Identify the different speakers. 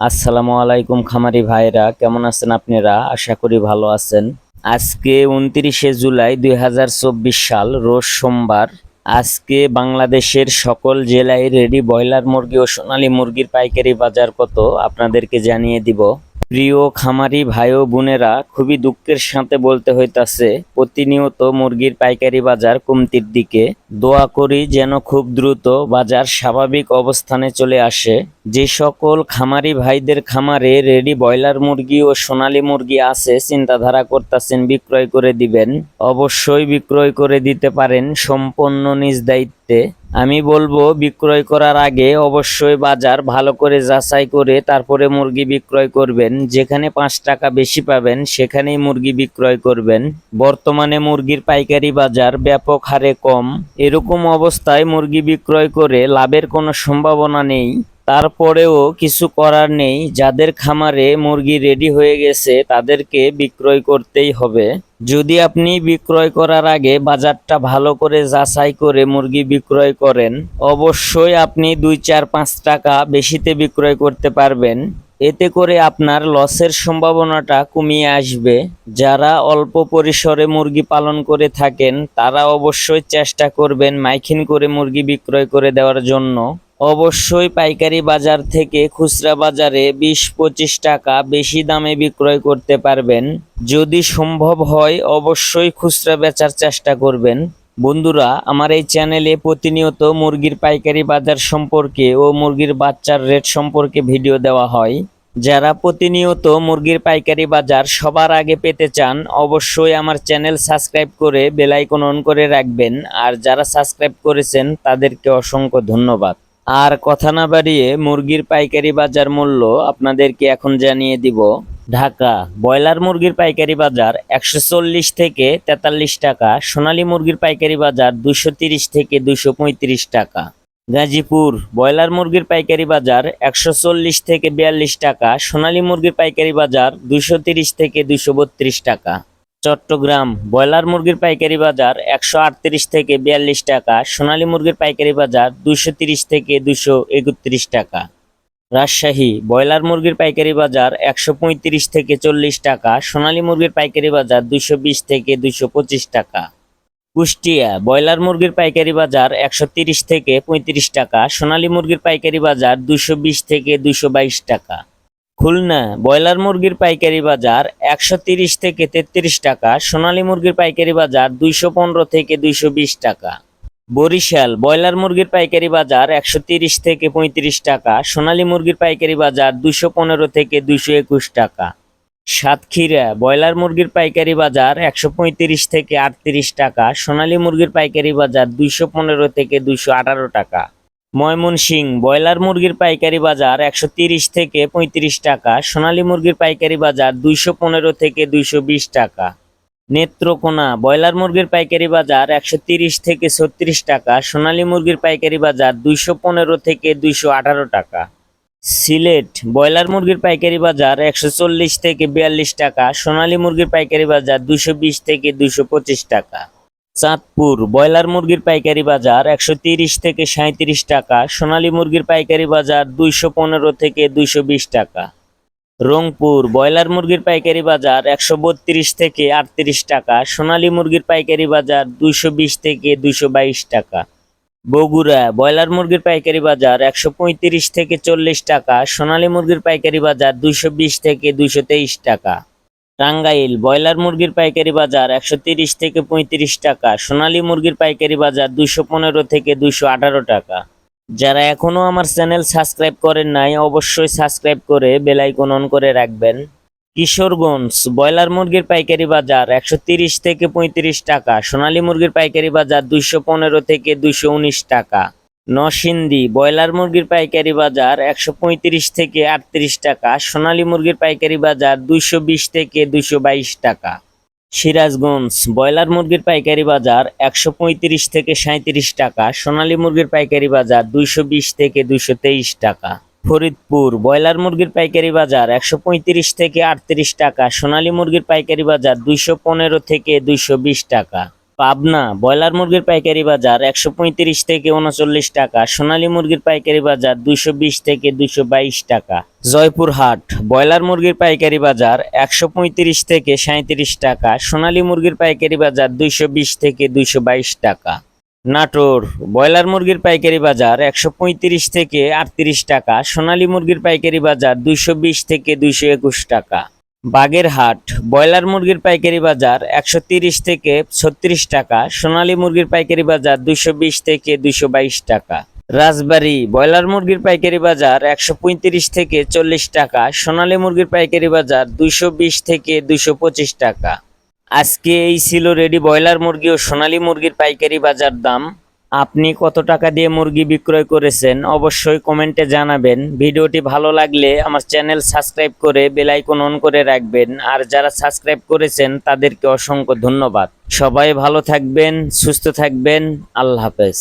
Speaker 1: আসসালামু আলাইকুম খামারি ভাইরা, কেমন আছেন আপনারা? আশা করি ভালো আছেন। আজকে 29শে জুলাই 2024 সাল, রোজ সোমবার। আজকে বাংলাদেশের সকল জেলায় রেডি ব্রয়লার মুরগি ও সোনালী মুরগির পাইকারি বাজার কত আপনাদেরকে জানিয়ে দিব। প্রিয় খামারি ভাই ও বোনেরা, খুবই দুঃখের সাথে বলতে হইতাছে প্রতিনিয়ত মুরগির পাইকারি বাজার কমতির দিকে। দোয়া করি যেন খুব দ্রুত বাজার স্বাভাবিক অবস্থানে চলে আসে। যে সকল খামারি ভাইদের খামারে রেডি ব্রয়লার মুরগি ও সোনালী মুরগি আছে, চিন্তাধারা করতেছেন বিক্রয় করে দিবেন, অবশ্যই বিক্রয় করে দিতে পারেন সম্পূর্ণ নিজ দায়িত্বে। আমি বলবো বিক্রয় করার আগে অবশ্যই বাজার ভালো করে যাচাই করে তারপরে মুরগি বিক্রয় করবেন। যেখানে 5 টাকা বেশি পাবেন সেখানেই মুরগি বিক্রয় করবেন। বর্তমানে মুরগির পাইকারি বাজার ব্যাপক হারে কম, এরকম অবস্থায় মুরগি বিক্রয় করে লাভের কোনো সম্ভাবনা নেই। তারপরেও কিছু করার নেই, যাদের খামারে মুরগি রেডি হয়ে গেছে তাদেরকে বিক্রয় করতেই হবে। যদি আপনি বিক্রয় করার আগে বাজারটা ভালো করে যাচাই করে মুরগি বিক্রয় করেন, অবশ্যই আপনি 2, 4, 5 টাকা বেশিতে বিক্রয় করতে পারবেন। এতে করে আপনার লসের সম্ভাবনাটা কমিয়ে আসবে। যারা অল্প পরিসরে মুরগি পালন করে থাকেন তারা অবশ্যই চেষ্টা করবেন মাইকিন করে মুরগি বিক্রয় করে দেওয়ার জন্য। অবশ্যই পাইকারি বাজার থেকে খুচরা বাজারে 20-25 টাকা বেশি দামে বিক্রয় করতে পারবেন। যদি সম্ভব হয় অবশ্যই খুচরা বেচার চেষ্টা করবেন। বন্ধুরা, আমার এই চ্যানেলে প্রতিনিয়ত মুরগির পাইকারি বাজার সম্পর্কে ও মুরগির বাচ্চার রেট সম্পর্কে ভিডিও দেওয়া হয়। যারা প্রতিনিয়ত মুরগির পাইকারি বাজার সবার আগে পেতে চান অবশ্যই আমার চ্যানেল সাবস্ক্রাইব করে বেল আইকন অন করে রাখবেন। আর যারা সাবস্ক্রাইব করেছেন তাদেরকে অসংখ্য ধন্যবাদ। আর কথা না বাড়িয়ে মুরগির পাইকারি বাজার মূল্য আপনাদেরকে এখন জানিয়ে দিব। ঢাকা ব্রয়লার মুরগির পাইকারি বাজার 140 থেকে 43 টাকা, সোনালী মুরগির পাইকারি বাজার 230 থেকে 235 টাকা। গাজীপুর ব্রয়লার মুরগির পাইকারি বাজার 140 থেকে 42 টাকা, সোনালী মুরগির পাইকারি বাজার 230 থেকে 232 টাকা। চট্টগ্রাম ব্রয়লার মুরগির পাইকারি বাজার 138 থেকে 42 টাকা, সোনালী মুরগির পাইকারি বাজার 230 থেকে 231 টাকা। রাজশাহী ব্রয়লার মুরগির পাইকারি বাজার 135 থেকে 40 টাকা, সোনালী মুরগির পাইকারি বাজার 220 থেকে 225 টাকা। কুষ্টিয়া ব্রয়লার মুরগির পাইকারি বাজার 130 থেকে 35 টাকা, সোনালী মুরগির পাইকারি বাজার 220 থেকে 222 টাকা। খুলনা ব্রয়লার মুরগির পাইকারি বাজার 130 থেকে 33 টাকা, সোনালী মুরগির পাইকারি বাজার 215 থেকে 220 টাকা। বরিশাল ব্রয়লার মুরগির পাইকারি বাজার 130 থেকে 35 টাকা, সোনালী মুরগির পাইকারি বাজার 215 থেকে 221 টাকা। সাতক্ষীরা ব্রয়লার মুরগির পাইকারি বাজার 135 থেকে 38 টাকা, সোনালী মুরগির পাইকারি বাজার 215 থেকে 218 টাকা। ময়মনসিংহ ব্রয়লার মুরগির পাইকারি বাজার 130 থেকে 35 টাকা, সোনালী মুরগির পাইকারি বাজার 215 থেকে 220 টাকা। নেত্রকোনা ব্রয়লার মুরগির পাইকারি বাজার 130 থেকে 36 টাকা, সোনালী মুরগির পাইকারি বাজার 215 থেকে 218 টাকা। সিলেট ব্রয়লার মুরগির পাইকারি বাজার 140 থেকে 42 টাকা, সোনালী মুরগির পাইকারি বাজার 220 থেকে 225 টাকা। চাঁদপুর ব্রয়লার মুরগির পাইকারি বাজার 130 থেকে 37 টাকা, সোনালী মুরগির পাইকারি বাজার 215 থেকে 220 টাকা। রংপুর ব্রয়লার মুরগির পাইকারি বাজার 132 থেকে 38 টাকা, সোনালী মুরগির পাইকারি বাজার 220 থেকে 222 টাকা। বগুড়া ব্রয়লার মুরগির পাইকারি বাজার 135 থেকে 40 টাকা, সোনালী মুরগির পাইকারি বাজার 220 থেকে 223 টাকা। টাঙ্গাইল ব্রয়লার মুরগির পাইকারি বাজার 130 থেকে 35 টাকা, সোনালী মুরগির পাইকারি বাজার 215 থেকে 218 টাকা। যারা এখনো আমার চ্যানেল সাবস্ক্রাইব করেন নাই অবশ্যই সাবস্ক্রাইব করে বেল আইকন অন করে রাখবেন। কিশোরগঞ্জ ব্রয়লার মুরগির পাইকারি বাজার 130 থেকে 35 টাকা, সোনালী মুরগির পাইকারি বাজার 215 থেকে 219 টাকা। নরসিংদী ব্রয়লার মুরগির পাইকারি বাজার 135 থেকে 38 টাকা, সোনালী মুরগির পাইকারি বাজার 220 থেকে 222 টাকা। সিরাজগঞ্জ ব্রয়লার মুরগির পাইকারি বাজার 135 থেকে 37 টাকা, সোনালী মুরগির পাইকারি বাজার 220 থেকে 223 টাকা। ফরিদপুর ব্রয়লার মুরগির পাইকারি বাজার 135 থেকে 38 টাকা, সোনালী মুরগির পাইকারি বাজার 215 থেকে 220 টাকা। পাবনা ব্রয়লার মুরগির পাইকারি বাজার 135 থেকে 39 টাকা, সোনালী মুরগির পাইকারি বাজার 220 থেকে 222 টাকা। জয়পুরহাট ব্রয়লার মুরগির পাইকারি বাজার 135 থেকে 37 টাকা, সোনালী মুরগির পাইকারি বাজার 220 থেকে 222 টাকা। নাটোর ব্রয়লার মুরগির পাইকারি বাজার 135 থেকে 38 টাকা, সোনালী মুরগির পাইকারি বাজার 220 থেকে 221 টাকা। বাগেরহাট ব্রয়লার মুরগির পাইকারি বাজার 130 থেকে 36 টাকা, সোনালী মুরগির পাইকারি বাজার 220 থেকে 222 টাকা। রাজবাড়ী ব্রয়লার মুরগির পাইকারি বাজার 135 থেকে 40 টাকা, সোনালী মুরগির পাইকারি বাজার 220 থেকে 225 টাকা। আজকে এই ছিল রেডি ব্রয়লার মুরগি ও সোনালী মুরগির পাইকারি বাজার দাম। আপনি কত টাকা দিয়ে মুরগি বিক্রয় করেছেন অবশ্যই কমেন্টে জানাবেন। ভিডিওটি ভালো লাগলে আমার চ্যানেল সাবস্ক্রাইব করে বেল আইকন অন করে রাখবেন। আর যারা সাবস্ক্রাইব করেছেন তাদেরকে অসংখ্য ধন্যবাদ। সবাই ভালো থাকবেন, সুস্থ থাকবেন। আল্লাহ হাফেজ।